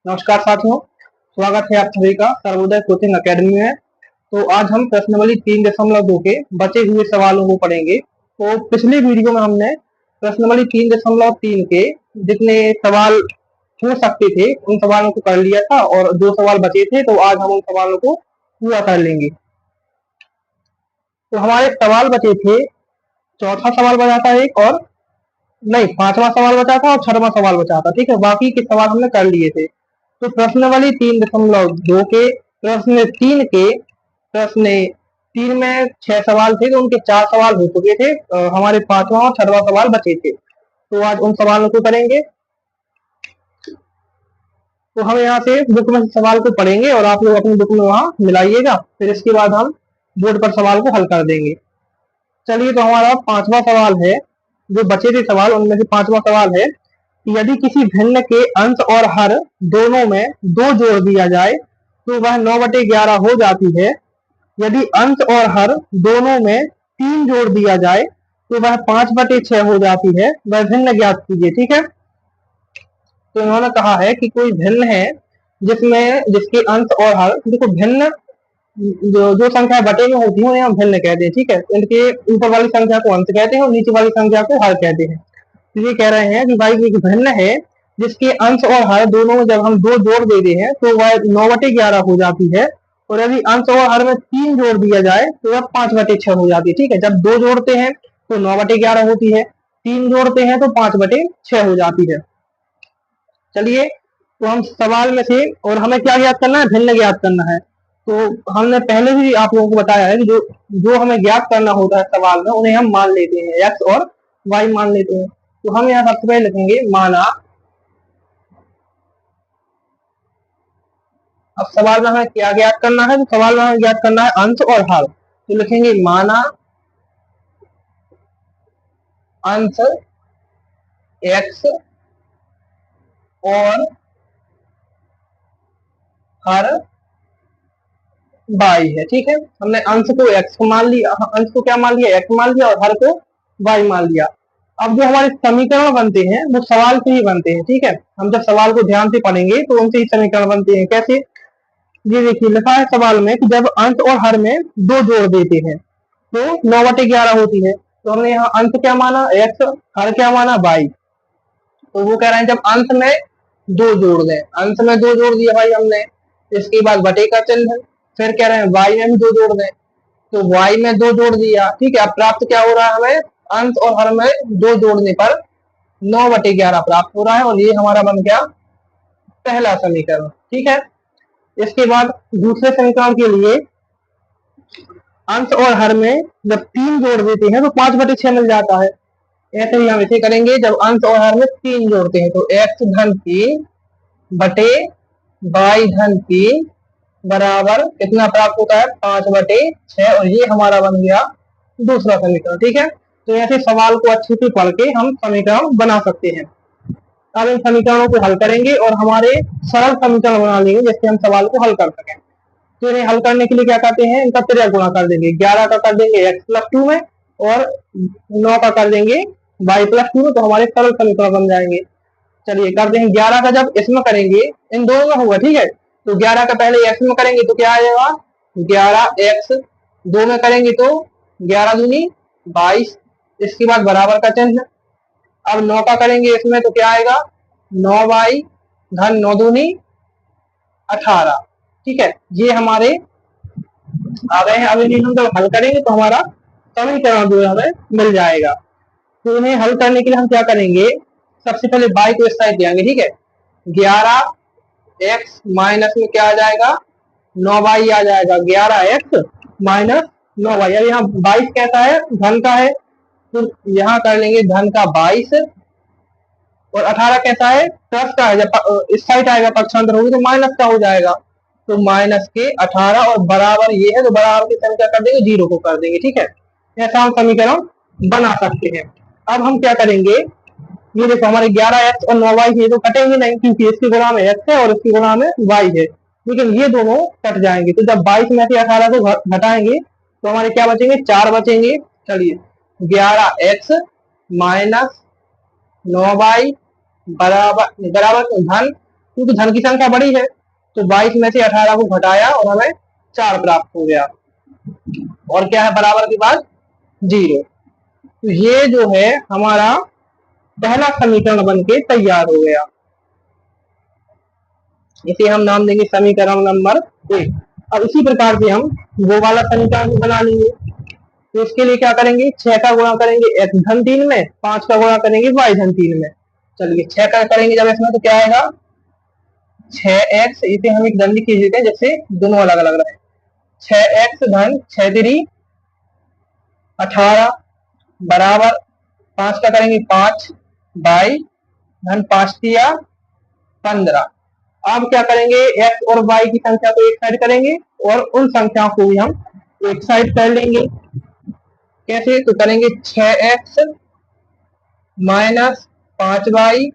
नमस्कार साथियों, स्वागत है आप सभी का सर्वोदय कोचिंग अकेडमी में। तो आज हम प्रश्नावली 3.2 के बचे हुए सवालों को पढ़ेंगे। तो पिछली वीडियो में हमने प्रश्नावली 3.3 के जितने सवाल हो सकते थे उन सवालों को कर लिया था और 2 सवाल बचे थे, तो आज हम उन सवालों को पूरा कर लेंगे। तो हमारे सवाल बचे थे, चौथा सवाल बचा था एक, और नहीं, 5वां सवाल बचा था और 6वां सवाल बचा था। ठीक है, बाकी के सवाल हमने कर लिए थे। तो प्रश्नावली 3.2 के प्रश्न 3 में 6 सवाल थे, तो उनके 4 सवाल हो चुके थे। हमारे 5वां और 6वां सवाल बचे थे, तो आज उन सवालों को करेंगे। तो हम यहाँ से बुक में सवाल को पढ़ेंगे और आप लोग अपनी बुक में वहां मिलाइएगा, फिर इसके बाद हम बोर्ड पर सवाल को हल कर देंगे। चलिए, तो हमारा 5वां सवाल है, जो बचे थे सवाल उनमें से 5वां सवाल है, यदि किसी भिन्न के अंश और हर दोनों में 2 जोड़ दिया जाए तो वह 9/11 हो जाती है। यदि अंश और हर दोनों में 3 जोड़ दिया जाए तो वह 5/6 हो जाती है। वह भिन्न ज्ञात कीजिए। ठीक है, तो इन्होंने कहा है कि कोई भिन्न है जिसके अंश और हर, देखो भिन्न जो संख्या बटे में होती है उन्हें हम भिन्न कहते हैं। ठीक है, इनके ऊपर वाली संख्या को अंश कहते हैं और नीचे वाली संख्या को हर कहते हैं। तो ये कह रहे हैं कि भाई एक भिन्न है जिसके अंश और हर दोनों में जब हम 2 जोड़ देते हैं तो वह 9/11 हो जाती है, और यदि अंश और हर में 3 जोड़ दिया जाए तो वह 5/6 हो जाती है। ठीक है, जब 2 जोड़ते हैं तो 9/11 होती है, 3 जोड़ते हैं तो 5/6 हो जाती है। चलिए, तो हम सवाल में से, और हमें क्या ज्ञात करना है? भिन्न ज्ञात करना है। तो हमने पहले भी आप लोगों को बताया है कि जो हमें ज्ञात करना होता है सवाल में, उन्हें हम मान लेते हैं, एक्स और वाई मान लेते हैं। तो हम यहाँ सबसे पहले लिखेंगे माना। अब सवाल में हमें क्या ज्ञात करना है? तो सवाल में हमें ज्ञात करना है अंश और हर। तो लिखेंगे माना अंश एक्स और हर वाई है। ठीक है, हमने अंश को एक्स को मान लिया, अंश को क्या मान लिया? एक्स मान लिया, और हर को वाई मान लिया। अब जो हमारे समीकरण बनते हैं वो सवाल से ही बनते हैं। ठीक है, हम जब सवाल को ध्यान से पढ़ेंगे तो उनसे ही समीकरण बनते हैं। कैसे? ये देखिए, लिखा है सवाल में कि जब अंश और हर में 2 जोड़ देते हैं तो 9/11 होती है। तो हमने यहाँ अंश क्या माना? एक्स, हर क्या माना? वाई। तो वो कह रहे हैं जब अंश में 2 जोड़ दें, अंश में 2 जोड़ दिया भाई हमने, इसके बाद बटे का चिन्ह, फिर कह रहे हैं वाई में भी 2 जोड़ दें, तो वाई में 2 जोड़ दिया। ठीक है, अब प्राप्त क्या हो रहा है हमें? अंश और हर में 2 जोड़ने पर 9/11 प्राप्त हो रहा है, और ये हमारा बन गया पहला समीकरण। ठीक है, इसके बाद दूसरे समीकरण के लिए अंश और हर में जब 3 जोड़ देते हैं तो 5/6 मिल जाता है। ऐसे ही हम इसे करेंगे, जब अंश और हर में 3 जोड़ते हैं तो x धन 3 बटे वाई धन 3 बराबर कितना प्राप्त होता है? 5/6, और ये हमारा बन गया दूसरा समीकरण। ठीक है, तो ऐसे सवाल को अच्छे से पढ़ के हम समीकरण बना सकते हैं। अब इन समीकरणों को हल करेंगे और हमारे सरल समीकरण बना लेंगे जिससे हम सवाल को हल कर सकें। तो इन्हें हल करने के लिए क्या करते हैं? इनका त्रिया गुणा कर देंगे। 11 का कर देंगे x+2 में, और 9 का कर देंगे y+2 में, तो हमारे सरल समीकरण बन जाएंगे। चलिए करते हैं। 11 का जब इसमें करेंगे, इन दोनों में होगा। ठीक है, तो 11 का पहले x में करेंगे तो क्या आएगा? 11x, 2 में करेंगे तो 11 दूनी 22, इसके बाद बराबर का चिन्ह। अब 9 का करेंगे इसमें तो क्या आएगा? 9y धन 9 दूनी 18। ठीक है, ये हमारे आ गए हैं। अब इन्हें हम जब हल करेंगे तो हमारा समीकरण जो है हमें मिल जाएगा। तो इन्हें हल करने के लिए हम क्या करेंगे? सबसे पहले y को इस साइड ले आएंगे। ठीक है, 11x माइनस में क्या आ जाएगा? 9y आ जाएगा। 11x minus 9y। अब यहाँ 22 कैसा है? धन का है, तो यहाँ कर लेंगे धन का 22, और 18 कैसा है? प्लस का है। जब इस साइड आएगा पक्षांतर होगी तो माइनस का हो जाएगा, तो माइनस के 18, और बराबर ये है तो बराबर की संख्या कर देंगे, 0 को कर देंगे। ठीक है, ऐसा हम समीकरण बना सकते हैं। अब हम क्या करेंगे? ये देखो, हमारे 11x और 9y ये तो कटेंगे नहीं, क्योंकि इसकी गुणा में x है और इसकी गुणा में y है, लेकिन ये दोनों कट जाएंगे। तो जब 22 में से 18 को घटाएंगे तो हमारे क्या बचेंगे? 4 बचेंगे। चलिए, 11x माइनस 9y बराबर धन क्योंकि धन की संख्या बड़ी है, तो 22 में से 18 को घटाया और हमें 4 प्राप्त हो गया। और क्या है बराबर के बाद 0। तो ये जो है हमारा पहला समीकरण बन के तैयार हो गया। इसे हम नाम देंगे समीकरण नंबर 1। अब इसी प्रकार से हम वो वाला समीकरण बना लेंगे। तो इसके लिए क्या करेंगे, 6 का गुणा करेंगे x धन 3 में, 5 का गुणा करेंगे y धन 3 में। चलिए 6 का करेंगे जब इसमें तो क्या आएगा 6x, इसे हम एक धन लिख देते हैं जैसे दोनों अलग अलग रहे। 6x धन 6 3 18 बराबर 5 का करेंगे 5 y धन 5 3 15। अब क्या करेंगे x और y की संख्या को एक साइड करेंगे और उन संख्याओं को भी हम एक साइड कर लेंगे। कैसे, तो करेंगे 6x माइनस 5y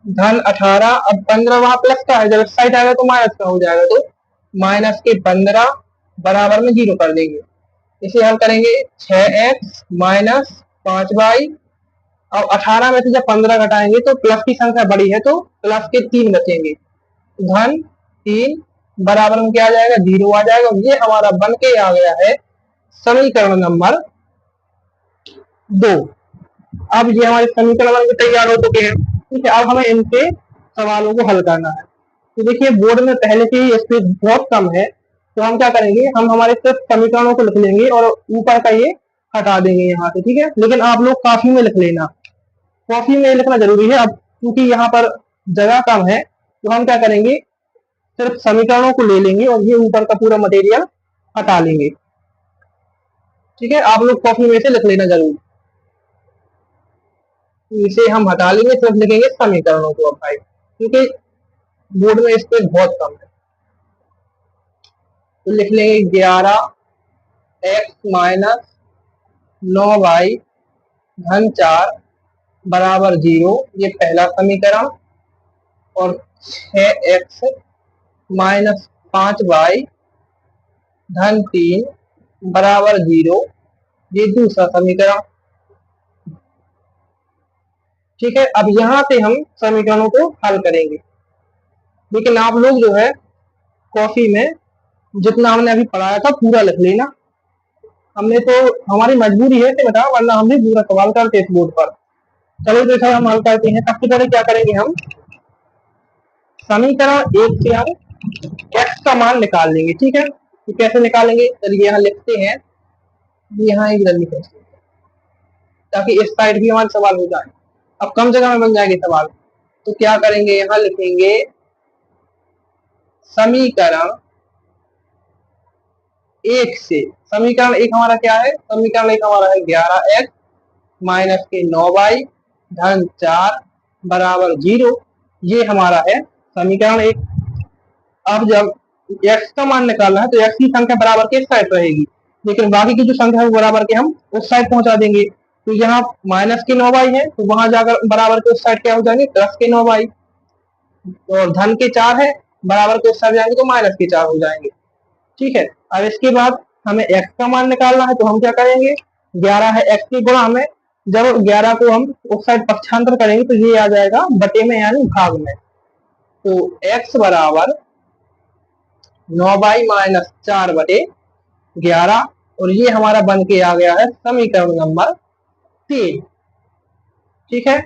धन 18। अब 15 वहां प्लस का है, जब इस साइड आएगा तो माइनस का हो जाएगा, तो माइनस के 15 बराबर में 0 कर देंगे। इसे हम करेंगे 6x माइनस 5y। अब 18 में से जब 15 घटाएंगे तो प्लस की संख्या बड़ी है, तो प्लस के 3 बचेंगे, धन 3 बराबर में क्या आ जाएगा 0 आ जाएगा। ये हमारा बन के आ गया है समीकरण नंबर 2। अब ये हमारे समीकरण बन के तैयार हो चुके हैं। ठीक है, अब हमें इनके सवालों को हल करना है। तो देखिए बोर्ड में पहले से ही स्पेस बहुत कम है, तो हम क्या करेंगे, हम हमारे सिर्फ समीकरणों को लिख लेंगे और ऊपर का ये हटा देंगे यहाँ से। ठीक है, लेकिन आप लोग कॉपी में लिख लेना, कॉपी में लिखना जरूरी है। अब क्योंकि यहाँ पर जगह कम है, तो हम क्या करेंगे, सिर्फ समीकरणों को ले लेंगे और ये ऊपर का पूरा मटेरियल हटा लेंगे। ठीक है, आप लोग कॉपी में से लिख लेना जरूर। इसे हम हटा लेंगे, सिर्फ लिखेंगे समीकरणों को। अब भाई क्योंकि बोर्ड में स्पेस बहुत कम है, तो लिख लेंगे 11x माइनस 9y धन 4 बराबर 0, ये पहला समीकरण। और 6x माइनस 5y धन 3 बराबर 0, ये दूसरा समीकरण। ठीक है, अब यहां से हम समीकरणों को हल करेंगे, लेकिन आप लोग जो है कॉपी में जितना हमने अभी पढ़ाया था पूरा लिख लेना। हमने तो हमारी मजबूरी है कि बताओ, वरना हम भी पूरा सवाल करते इस बोर्ड पर। चलो तो हम हल करते हैं। सबसे पहले क्या करेंगे, हम समीकरण 1 से हम x का मान निकाल लेंगे। ठीक है, तो कैसे निकालेंगे, चलिए यहाँ लिखते हैं, यहाँ एक लिख लेते हैं ताकि इस साइड भी हमारे सवाल हो जाए। अब कम जगह में बन जाएंगे सवाल, तो क्या करेंगे, यहाँ लिखेंगे समीकरण 1 से। समीकरण 1 हमारा क्या है, समीकरण 1 हमारा है 11x माइनस के 9y धन 4 बराबर 0, ये हमारा है समीकरण 1। अब जब x का मान निकालना है तो x की संख्या बराबर के इस साइड रहेगी, लेकिन बाकी की जो संख्या है वो बराबर के हम उस साइड पहुंचा देंगे। तो यहाँ माइनस के 9y है, तो वहां जाकर बराबर के उस साइड क्या हो जाएंगे प्लस के 9y। और धन के 4 है, बराबर के उस साइड जाएंगे तो माइनस के 4 हो जाएंगे। ठीक है, अब इसके बाद हमें x का मान निकालना है, तो हम क्या करेंगे, 11 है x के गुणा में, जब 11 को हम उस साइड पक्षांतर करेंगे तो ये आ जाएगा बटे में यानी भाग में। तो x बराबर 9y माइनस 4 बटे 11, और ये हमारा बन के आ गया है समीकरण नंबर 3। ठीक है,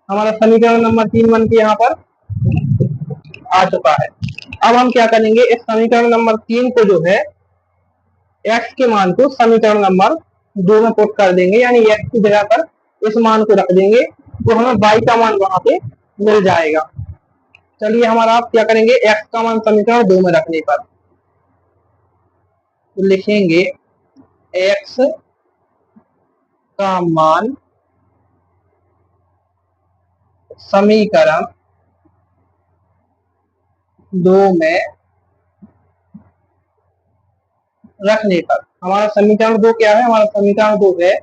हमारा समीकरण नंबर 3 बन के यहाँ पर आ चुका है। अब हम क्या करेंगे, इस समीकरण नंबर 3 को जो है x के मान को समीकरण नंबर 2 में पुट कर देंगे, यानी x की जगह पर इस मान को रख देंगे, तो हमें y का मान वहां पे मिल जाएगा। चलिए हमारा आप क्या करेंगे, x का मान समीकरण 2 में रखने पर तो लिखेंगे x का मान समीकरण 2 में रखने पर। हमारा समीकरण 2 क्या है, हमारा समीकरण 2 है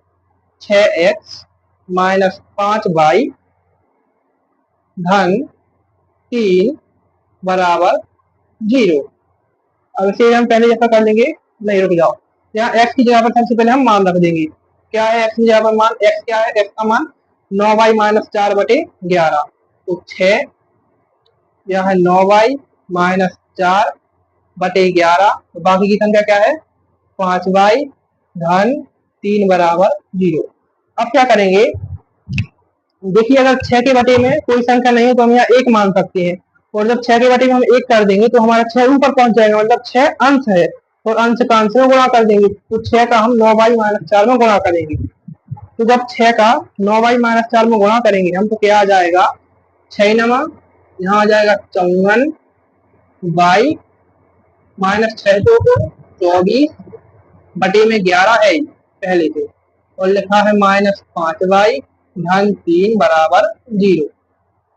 6x माइनस 5y धन 3 बराबर 0। अब इसे हम पहले जैसा कर लेंगे, नहीं रुक जाओ, यहाँ x की जगह पर सबसे पहले हम मान रख देंगे। क्या है x की जगह पर मान, x क्या है, x का मान 9y माइनस 4 बटे 11, तो 6 यह है 9y माइनस 4 बटे 11, तो बाकी की संख्या क्या है 5y धन 3 बराबर 0। अब क्या करेंगे, देखिए अगर 6 के बटे में कोई संख्या नहीं है तो हम यहाँ 1 मान सकते हैं, और जब 6 के बटे में हम 1 कर देंगे तो हमारा 6 ऊपर पहुंच जाएगा, मतलब 6 अंश है और अंश का अंश में गुणा कर देंगे, तो 6 का हम 9y माइनस 4 में गुणा करेंगे। तो जब 6 का 9y माइनस 4 में गुणा करेंगे हम तो क्या आ जाएगा 6 नमा, यहाँ आ जाएगा 54y माइनस 6 तो 24 बटे में 11 है पहले से, और लिखा है माइनस 5y धन 3 बराबर 0।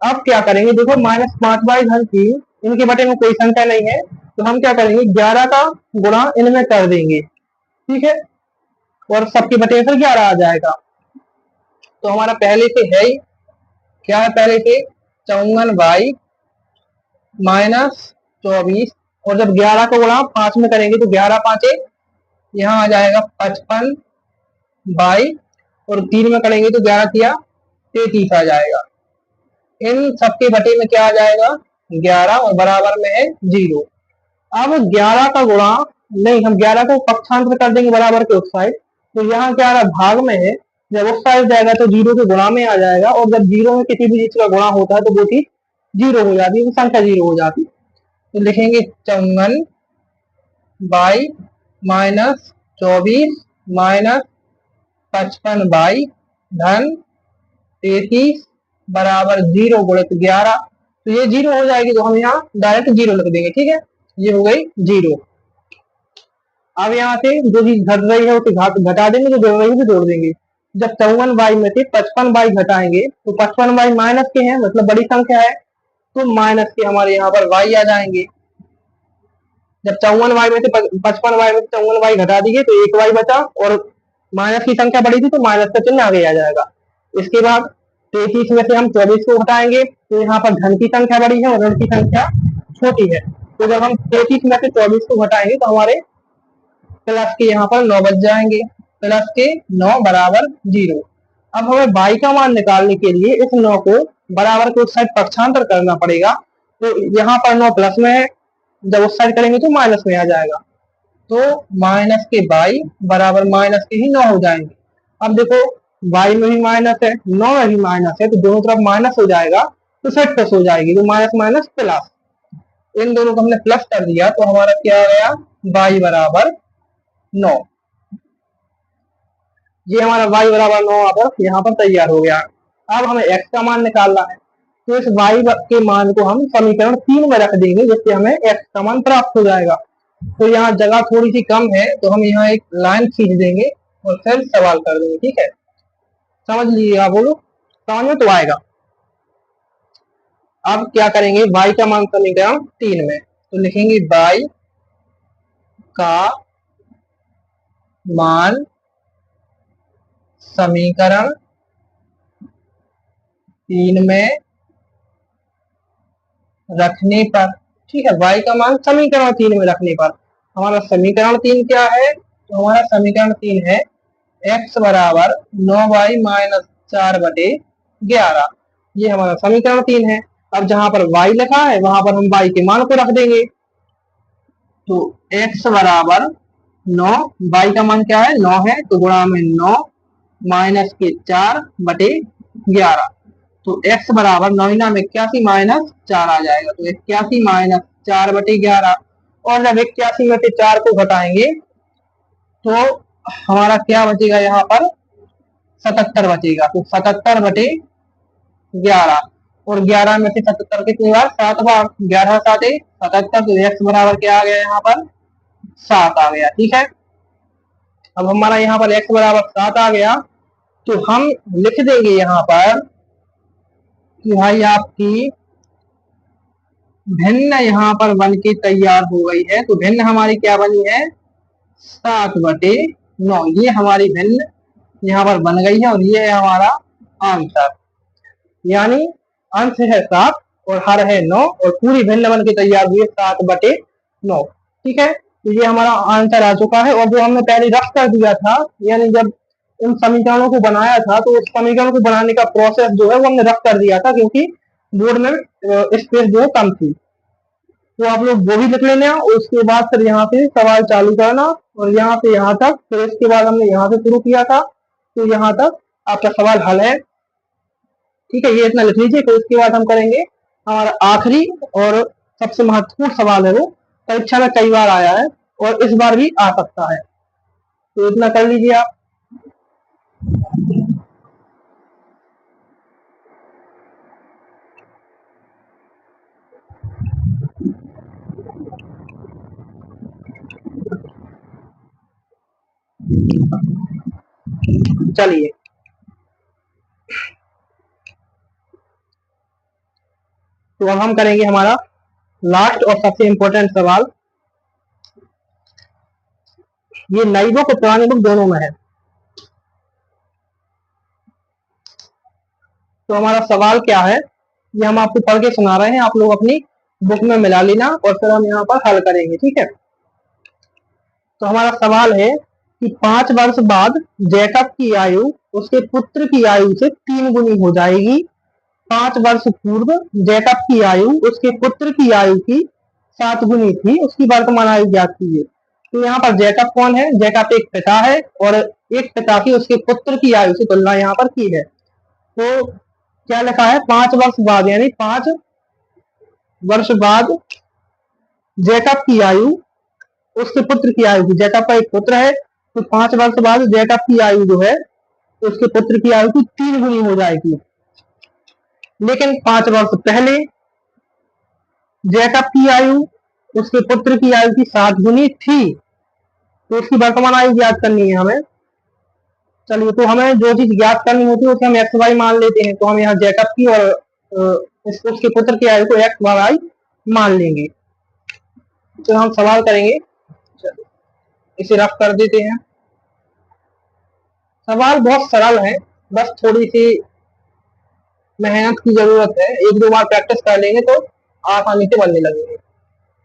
अब क्या करेंगे, देखो माइनस 5y धन 3 इनके बटे में कोई संख्या नहीं है, तो हम क्या करेंगे 11 का गुणा इनमें कर देंगे, ठीक है, और सबके बटे में 11 आ जाएगा। तो हमारा पहले से है ही, क्या है पहले से 54y माइनस 24, और जब 11 को गुणा 5 में करेंगे तो 11 5 यहाँ आ जाएगा 55y, और 3 में करेंगे तो 11 किया 33 आ जाएगा। इन सबके बटे में क्या आ जाएगा 11 और बराबर में है 0। अब 11 का गुणा नहीं, हम 11 को पक्षांतर कर देंगे बराबर के उस साइड, तो यहाँ 11 भाग में है, जब उस साइड जाएगा तो 0 के गुणा में आ जाएगा, और जब 0 में किसी भी चीज का गुणा होता है तो वो चीज 0 हो जाती है, संख्या 0 हो जाती है। तो लिखेंगे 54y माइनस 24 माइनस 55y धन 33 बराबर 0 गुणित 11, तो ये 0 हो जाएगी, तो हम यहाँ डायरेक्ट 0 लिख देंगे, ठीक है, ये हो गई 0। अब यहाँ से जो चीज घट रही है उसे घटा देंगे, जो जोड़ रही है उसे जोड़ देंगे। जब 54y में से 55y घटाएंगे तो 55y माइनस के हैं, मतलब बड़ी संख्या है, तो माइनस के हमारे यहाँ पर y आ जाएंगे। जब 54y में से 55y में से 54y घटा दिए तो 1y बचा, और माइनस की संख्या बड़ी थी तो माइनस का चिन्ह आगे आ जाएगा। इसके बाद 33 में से हम 24 को घटाएंगे तो यहाँ पर धन की संख्या बड़ी है और ऋण की संख्या छोटी है, तो जब हम 33 में से 24 को घटाएंगे तो हमारे प्लस के यहाँ पर 9 बच जाएंगे, प्लस के 9 बराबर 0। अब हमें y का मान निकालने के लिए इस 9 को बराबर के उस साइड पक्षांतर करना पड़ेगा, तो यहाँ पर 9 प्लस में है, जब उस साइड करेंगे तो माइनस में आ जाएगा, तो माइनस के y बराबर माइनस के ही 9 हो जाएंगे। अब देखो y में भी माइनस है 9 में भी माइनस है, तो दोनों तरफ माइनस हो जाएगा, तो सेट प्लस हो जाएगी, तो माइनस माइनस प्लस, इन दोनों को हमने प्लस कर दिया तो हमारा क्या आ गया y बराबर 9। ये हमारा y बराबर 9 यहाँ पर तैयार हो गया। अब हमें x का मान निकालना है, तो इस y के मान को हम समीकरण 3 में रख देंगे, जिससे हमें x का मान प्राप्त हो जाएगा। तो यहाँ जगह थोड़ी सी कम है, तो हम यहाँ एक लाइन खींच देंगे और फिर सवाल कर देंगे, ठीक है, समझ लीजिएगा, बोलो समझ में तो आएगा। अब क्या करेंगे y का मान समीकरण 3 में, तो लिखेंगे y का मान समीकरण 3 में रखने पर, ठीक है, y का मान समीकरण 3 में रखने पर हमारा समीकरण 3 क्या है, तो हमारा समीकरण 3 है x बराबर 9y माइनस 4 बटे 11, ये हमारा समीकरण 3 है। अब जहां पर y लिखा है वहां पर हम y के मान को रख देंगे, तो x बराबर 9, y का मान क्या है 9 है, तो गुणा में 9 माइनस के 4 बटे 11, तो x बराबर 9 में 81 माइनस 4 आ जाएगा, तो 81 माइनस 4 बटे 11, और जब 81 में से 4 को घटाएंगे तो हमारा क्या बचेगा यहाँ पर 77 बचेगा, तो 77 बटे 11, और 11 में से 77 कितनी बार 7 बार, 11 7 77, तो x बराबर क्या आ गया यहाँ पर 7 आ गया, ठीक है। अब हमारा यहाँ पर x बराबर 7 आ गया, तो हम लिख देंगे यहाँ पर कि भाई आपकी भिन्न यहाँ पर बन के तैयार हो गई है, तो भिन्न हमारी क्या बनी है 7 बटे 9, ये हमारी भिन्न यहाँ पर बन गई है, और ये है हमारा आंसर, यानी अंश है 7 और हर है 9, और पूरी भिन्न बन के तैयार हुई है 7 बटे 9, ठीक है। तो ये हमारा आंसर आ चुका है, और जो हमने पहले रफ कर दिया था, यानी जब उन समीकरणों को बनाया था तो उस समीकरण को बनाने का प्रोसेस जो है वो हमने रफ कर दिया था, क्योंकि बोर्ड में स्पेस जो है कम थी, तो आप लोग वो भी लिख लेना। उसके बाद फिर यहाँ से सवाल चालू करना और यहाँ से यहाँ तक, फिर इसके बाद हमने यहाँ से शुरू किया था तो यहाँ तक आपका सवाल हल है। ठीक है, ये इतना लिख लीजिए। फिर इसके बाद हम करेंगे हमारा आखिरी और सबसे महत्वपूर्ण सवाल है, वो परीक्षा में कई बार आया है और इस बार भी आ सकता है, तो इतना कर लीजिए आप। चलिए, तो अब हम करेंगे हमारा लास्ट और सबसे इंपॉर्टेंट सवाल। ये नई बुक और पुरानी बुक दोनों में है। तो हमारा सवाल क्या है, ये हम आपको पढ़ के सुना रहे हैं, आप लोग अपनी बुक में मिला लेना और फिर हम यहाँ पर हल करेंगे। ठीक है, तो हमारा सवाल है कि 5 वर्ष बाद जैकब की आयु उसके पुत्र की आयु से 3 गुनी हो जाएगी। 5 वर्ष पूर्व जैकब की आयु उसके पुत्र की आयु की 7 गुनी थी, उसकी वर्तमान आयु ज्ञात कीजिए। तो यहाँ पर जैकब कौन है? जैकब एक पिता है और एक पिता की उसके पुत्र की आयु से तुलना यहाँ पर की है। तो क्या लिखा है? 5 वर्ष बाद, यानी 5 वर्ष बाद जैकब की आयु उसके पुत्र की आयु की, जैकब का एक पुत्र है तो 5 वर्ष बाद जैकब की आयु जो है उसके पुत्र की आयु की 3 गुनी हो जाएगी। लेकिन 5 वर्ष पहले जैकब की आयु उसके पुत्र की आयु की 7 गुनी थी, तो उसकी वर्तमान आयु ज्ञात करनी है हमें। चलिए, तो हमें जो चीज ज्ञात करनी होती है उसे हम एक्स वाई मान लेते हैं, तो हम यहाँ जैकब की और उसके पुत्र की आयु को एक्स वाई मान लेंगे। तो हम सवाल करेंगे, इसे रफ कर देते हैं। सवाल बहुत सरल है, बस थोड़ी सी मेहनत की जरूरत है। 1-2 बार प्रैक्टिस कर लेंगे तो आसानी से बनने लगेंगे।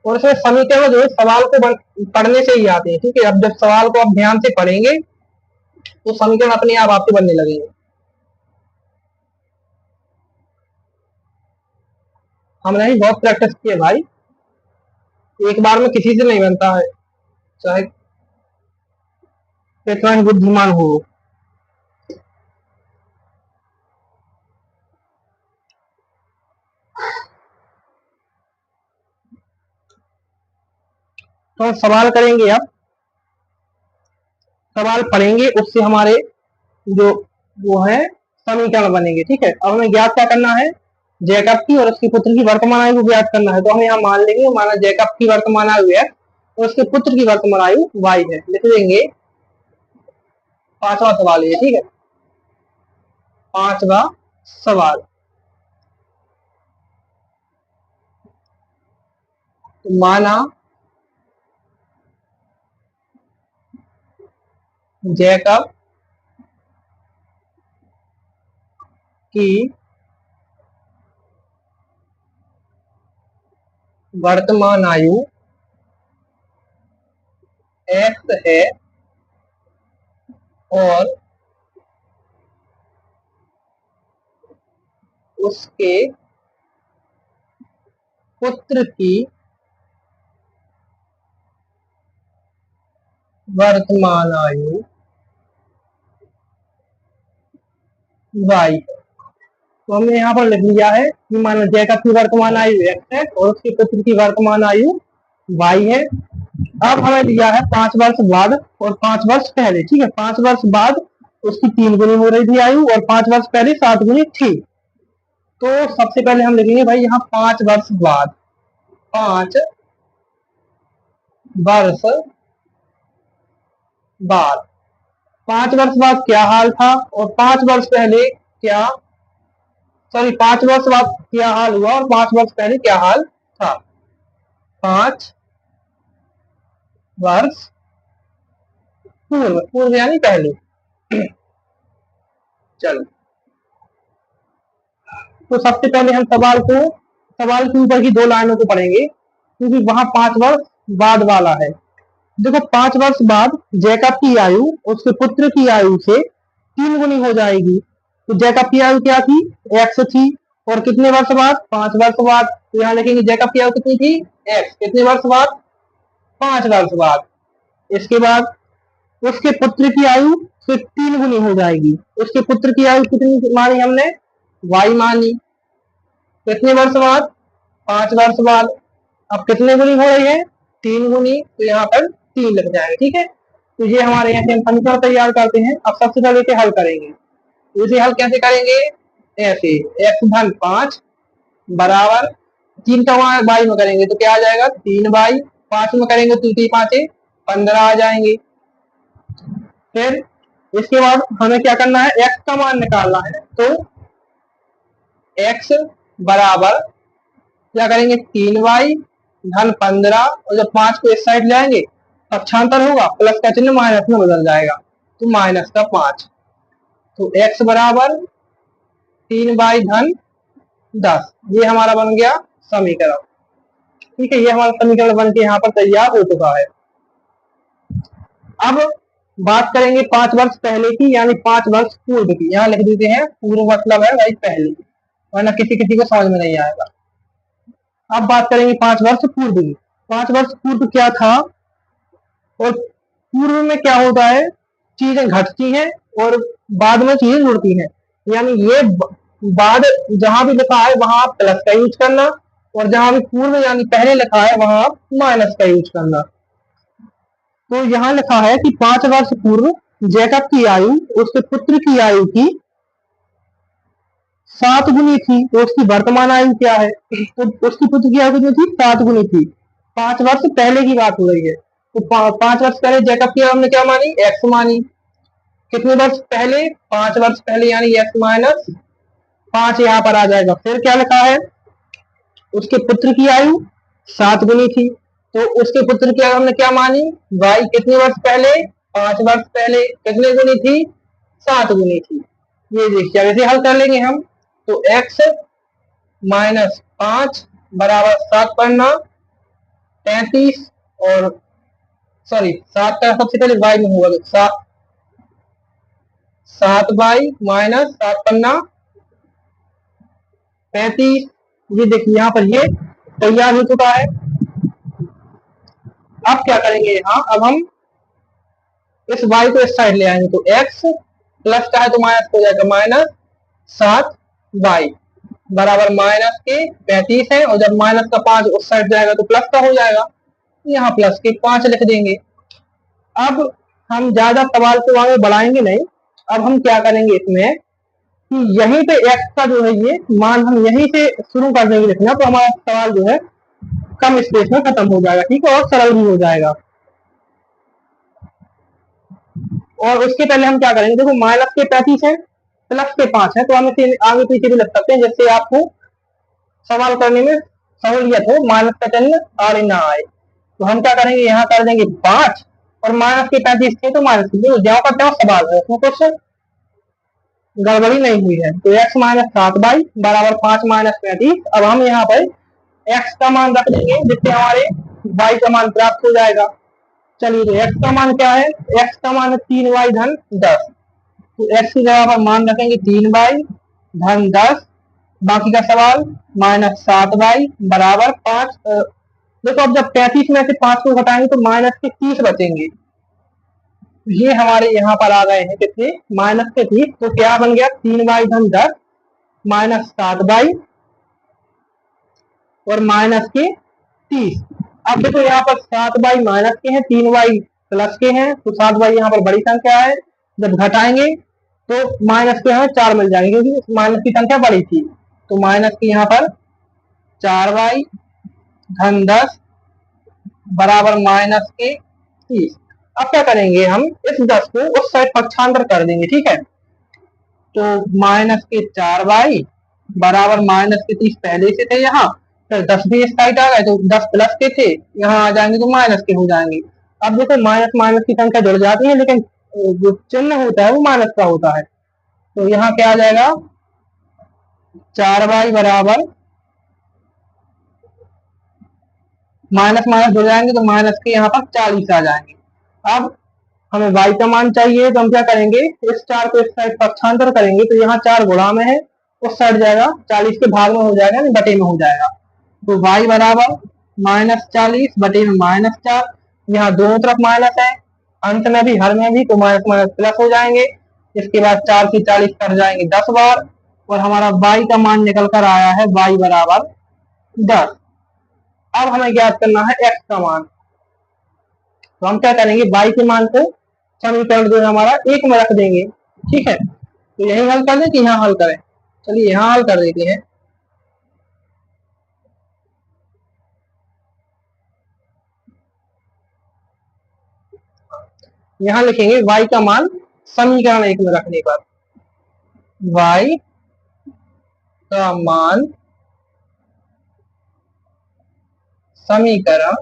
और इसमें समीकरण जो है सवाल को पढ़ने से ही आते हैं। ठीक है, अब जब सवाल को आप ध्यान से पढ़ेंगे तो समीकरण अपने आप आपके बनने लगेंगे। हमने ही बहुत प्रैक्टिस की है भाई, एक बार में किसी से नहीं बनता है, चाहे कितना ही बुद्धिमान हो। तो हम सवाल करेंगे, अब सवाल पढ़ेंगे, उससे हमारे जो वो है समीकरण बनेंगे। ठीक है, अब हमें ज्ञात क्या करना है? जैकब की और उसके पुत्र की वर्तमान आयु को ज्ञात करना है। तो हम यहाँ मान लेंगे, माना जैकब की वर्तमान आयु है और उसके पुत्र की वर्तमान आयु वाई है। लिख देंगे 5वां सवाल है। ठीक है, 5वां सवाल, तो माना जैकब की वर्तमान आयु एक्स है और उसके पुत्र की वर्तमान आयु वाई है। तो हमने यहाँ पर लिख लिया है कि मानो जैकब की वर्तमान आयु एक्स है और उसके पुत्र की वर्तमान आयु वाई है। अब हमें दिया है 5 वर्ष बाद और 5 वर्ष पहले। ठीक है, 5 वर्ष बाद उसकी 3 गुनी हो रही थी आयु और 5 वर्ष पहले 7 गुनी थी। तो सबसे पहले हम लिखेंगे भाई यहाँ 5 वर्ष बाद, 5 वर्ष बाद, 5 वर्ष बाद क्या हाल था और 5 वर्ष पहले क्या, सॉरी 5 वर्ष बाद क्या हाल हुआ और 5 वर्ष पहले क्या हाल था। 5 वर्ष पूर्व, पूर्व यानी पहले। चलो, तो सबसे पहले हम सवाल के ऊपर की 2 लाइनों को पढ़ेंगे, क्योंकि वहां 5 वर्ष बाद वाला है। देखो, 5 वर्ष बाद जैकब की आयु उसके पुत्र की आयु से 3 गुनी हो जाएगी। तो जैकब की आयु क्या थी? एक्स थी और कितने वर्ष बाद? 5 वर्ष बाद। तो यहाँ लिखेंगे जैकब की आयु कितनी थी? एक्स। कितने वर्ष बाद? 5 वर्ष बाद। इसके बाद उसके पुत्र की आयु फिर 3 गुनी हो जाएगी। उसके पुत्र की आयु कितनी मानी हमने? वाई मानी। कितने वर्ष बाद? 5 वर्ष बाद। अब कितने गुनी हो रही है? 3 गुनी। तो यहाँ पर 3 लग जाएगा। ठीक है, तो ये हमारे यहाँ से हम समीकरण तैयार करते हैं। अब सबसे पहले इसे हल करेंगे। इसे हल कैसे करेंगे? ऐसे, एक्स धन 5 बराबर 3 का बाई में करेंगे तो क्या आ जाएगा? 3 बाई। 5 में करेंगे तो 3 5 15 आ जाएंगे। फिर इसके बाद हमें क्या करना है? एक्स का मान निकालना है। तो एक्स बराबर क्या करेंगे? 3 वाई धन 15, और जब 5 को इस साइड लाएंगे पक्षांतर होगा, प्लस का चिन्ह माइनस में बदल जाएगा, तो माइनस का 5। तो एक्स बराबर 3 वाई धन 10, ये हमारा बन गया समीकरण। ठीक है, ये हमारा समीकरण बन के यहाँ पर तैयार हो चुका है। अब बात करेंगे 5 वर्ष पहले की, यानी 5 वर्ष पूर्व की। यहाँ लिख देते हैं पूर्व मतलब है भाई पहले, वरना किसी किसी को समझ में नहीं आएगा। अब बात करेंगे 5 वर्ष पूर्व की। 5 वर्ष पूर्व क्या था और पूर्व में क्या होता है? चीजें घटती हैं और बाद में चीजें जुड़ती हैं। यानी ये बाद जहां भी लिखा है वहां आप प्लस का यूज करना, और जहां भी पूर्व यानी पहले लिखा है वहां आप माइनस का यूज करना। तो यहाँ लिखा है कि 5 वर्ष पूर्व जैकब की आयु उसके पुत्र की आयु की 7 गुनी थी। तो उसकी वर्तमान आयु क्या है? तो उसकी पुत्र की आयु कितनी थी? 7 गुनी थी। 5 वर्ष पहले की बात हो रही है। तो 5 वर्ष पहले जैकब की आयु हमने क्या मानी? एक्स मानी। कितने वर्ष पहले? 5 वर्ष पहले, यानी एक्स माइनस 5 यहाँ पर आ जाएगा। फिर क्या लिखा है? उसके पुत्र की आयु 7 गुनी थी। तो उसके पुत्र की आयु हमने क्या मानी? वाई। कितने वर्ष पहले? 5 वर्ष पहले। कितने गुनी थी? 7 गुनी थी। ये देखिए, अब इसे हल कर लेंगे हम। तो x माइनस 5 बराबर 7 पढ़ना 33, और सॉरी 7 का सबसे पहले y में होगा, तो 7 बाई माइनस 7 पन्ना 35। ये देखिए यहाँ पर ये तैयार हो चुका है। अब क्या करेंगे? यहाँ अब हम इस y को इस साइड ले आएंगे, तो x प्लस का है तो माइनस हो जाएगा, माइनस 7 बाई बराबर माइनस के 35 है, और जब माइनस का 5 उस साइड जाएगा तो प्लस का हो जाएगा, यहाँ प्लस के 5 लिख देंगे। अब हम ज्यादा सवाल को आगे बढ़ाएंगे नहीं। अब हम क्या करेंगे इसमें कि यहीं पे x का जो है ये मान हम यहीं से शुरू कर देंगे लिखना, तो हमारा सवाल जो है कम स्पेस में खत्म हो जाएगा। ठीक है, और सरल भी हो जाएगा। और उसके पहले हम क्या करेंगे? देखो माइनस के 35 है, प्लस के 5 है, तो हम इसे आगे पीछे भी लग सकते हैं, जिससे आपको सवाल करने में सहूलियत हो, माइनस का चिन्ह आड़े ना आए। तो हम क्या करेंगे? यहाँ कर देंगे 5, और माइनस के 35 थे तो माइनस के, ज्यादा का क्या सवाल है उसमें कुछ गड़बड़ी नहीं हुई है। तो x माइनस 7 बाई बराबर 5 माइनस 35। अब हम यहाँ पर x का मान रख देंगे, जिससे हमारे y का मान प्राप्त हो जाएगा। चलिए, तो x का मान क्या है? x का मान है 3 वाई धन 10। तो x की जगह पर मान रखेंगे 3 वाई धन 10। बाकी का सवाल माइनस 7 वाई बराबर 5। देखो अब जब 35 में से 5 को घटाएंगे तो माइनस के 30 बचेंगे। ये हमारे यहाँ पर आ गए हैं कितने? माइनस के 30। तो क्या बन गया? 3 वाई धन 10 माइनस 7 वाई और माइनस के 30। अब देखो यहाँ पर 7 वाई माइनस के हैं, 3 वाई प्लस के हैं, तो 7 वाई यहाँ पर बड़ी संख्या है। जब घटाएंगे तो माइनस के हमें 4 मिल जाएंगे, क्योंकि माइनस की संख्या बड़ी थी। तो माइनस के यहाँ पर 4 वाई धन 10 बराबर माइनस के 30। अब क्या करेंगे? हम इस 10 को उस साइड पक्षांतर कर देंगे। ठीक है, तो माइनस के 4 वाई बराबर माइनस के 30 पहले से थे यहाँ, फिर 10 भी इस साइड आ गए, तो 10 प्लस के थे, यहाँ आ जाएंगे तो माइनस के हो जाएंगे। अब देखो माइनस माइनस की संख्या जुड़ जाती है, लेकिन जो चिन्ह होता है वो माइनस का होता है। तो यहाँ क्या आ जाएगा? 4 वाई बराबर माइनस माइनस जुड़ जाएंगे, तो माइनस के यहाँ पर 40 आ जाएंगे। अब हमें y का मान चाहिए, तो हम क्या करेंगे? इस 4 को इस साइड पक्षांतर करेंगे, तो यहाँ 4 गुणा में है वो सट जाएगा, 40 के भाग में हो जाएगा, नहीं बटे में हो जाएगा। तो y बराबर -40 बटे में -4, यहाँ दोनों तरफ माइनस है, अंत में भी हर में भी, तो माइनस माइनस प्लस हो जाएंगे। इसके बाद 4 की 40 कर जाएंगे 10 बार, और हमारा y का मान निकल कर आया है y बराबर 10। अब हमें ज्ञात करना है x का मान। तो हम क्या करेंगे, y के मान को समीकरण जो है हमारा 1 में रख देंगे। ठीक है, तो यही हल कर दें कि यहाँ हल करें? चलिए यहाँ हल कर देते हैं। यहाँ लिखेंगे y का मान समीकरण 1 में रखने पर, y का मान समीकरण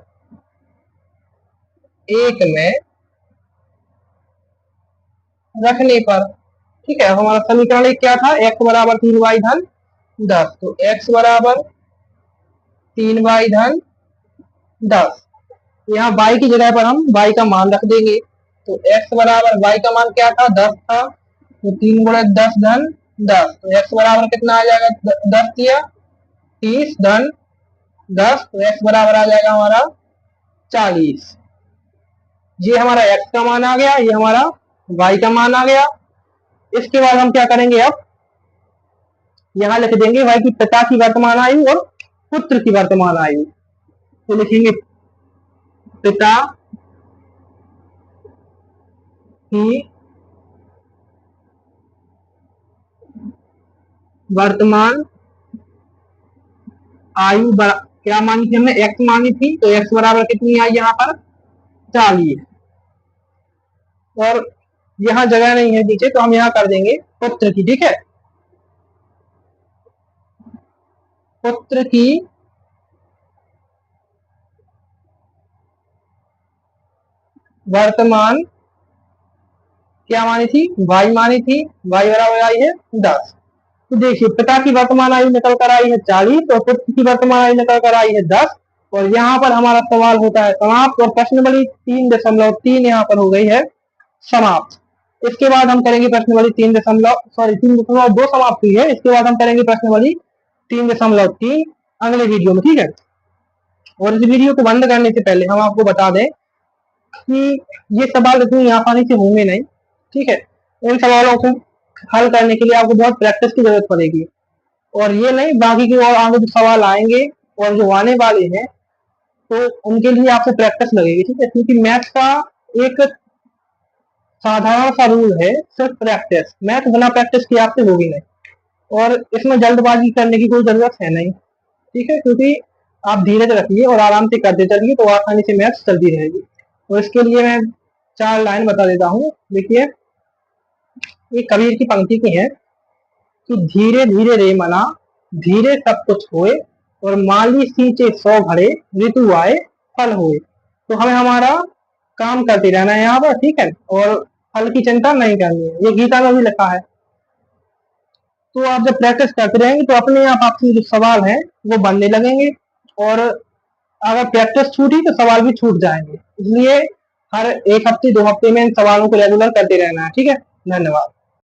1 में रखने पर। ठीक है, हमारा समीकरण 1 क्या था, x बराबर 3y धन 10, तो x बराबर 3y धन 10। यहाँ y की जगह पर हम y का मान रख देंगे। तो x बराबर y का मान क्या था, 10 था, तो 3 गुणे 10 धन 10, तो x बराबर कितना आ जाएगा, 10 दिया 30 धन 10, तो x बराबर आ जाएगा हमारा 40। ये हमारा x का मान आ गया, ये हमारा y का मान आ गया। इसके बाद हम क्या करेंगे, अब यहाँ लिख देंगे y की पिता की वर्तमान आयु और पुत्र की वर्तमान आयु। तो लिखेंगे पिता की वर्तमान आयु क्या मानी थी हमने, x मानी थी, तो x बराबर कितनी आई यहाँ पर 40। और यहाँ जगह नहीं है नीचे, तो हम यहाँ कर देंगे पुत्र की। ठीक है, पुत्र की वर्तमान क्या मानी थी, y मानी थी, y बराबर आई है 10। तो देखिए पिता की वर्तमान आयु निकल कर आई है 40 और पुत्र की वर्तमान आयु निकल कर आई है 10। और यहाँ पर हमारा सवाल होता है समाप्त, और प्रश्नावली 3.3 यहाँ पर हो गई है समाप्त। इसके बाद हम करेंगे प्रश्नावली 3.2 समाप्त हुई है। इसके बाद हम करेंगे प्रश्नावली 3.3 अगले वीडियो में। ठीक है, और इस वीडियो को बंद करने से पहले हम आपको बता दें कि ये सवाल इतनी आसानी से होंगे नहीं। ठीक है, इन सवालों को हल करने के लिए आपको बहुत प्रैक्टिस की जरूरत पड़ेगी, और ये नहीं बाकी के और आगे जो सवाल आएंगे और जो आने वाले हैं, तो उनके लिए आपसे प्रैक्टिस लगेगी। ठीक है, क्योंकि मैथ का एक साधारण सा रूल है, सिर्फ प्रैक्टिस। मैथ बिना प्रैक्टिस के आपसे होगी नहीं, और इसमें जल्दबाजी करने की कोई जरूरत है नहीं। ठीक है, क्योंकि आप धीरज रखिए और आराम से करते चलिए, तो आसानी से मैथ चलती रहेगी। और इसके लिए मैं 4 लाइन बता देता हूँ। देखिए, ये कबीर की पंक्ति की है कि धीरे धीरे रे मना, धीरे सब कुछ होए, और माली सींचे 100 घड़े, ऋतु आए फल होए। तो हमें हमारा काम करते रहना है यहाँ पर। ठीक है, और फल की चिंता नहीं करनी है, ये गीता में भी लिखा है। तो आप जब प्रैक्टिस करते रहेंगे तो अपने आप आपके जो सवाल हैं वो बनने लगेंगे, और अगर प्रैक्टिस छूटी तो सवाल भी छूट जाएंगे। इसलिए हर 1 हफ्ते 2 हफ्ते में इन सवालों को रेगुलर करते रहना है। ठीक है, धन्यवाद।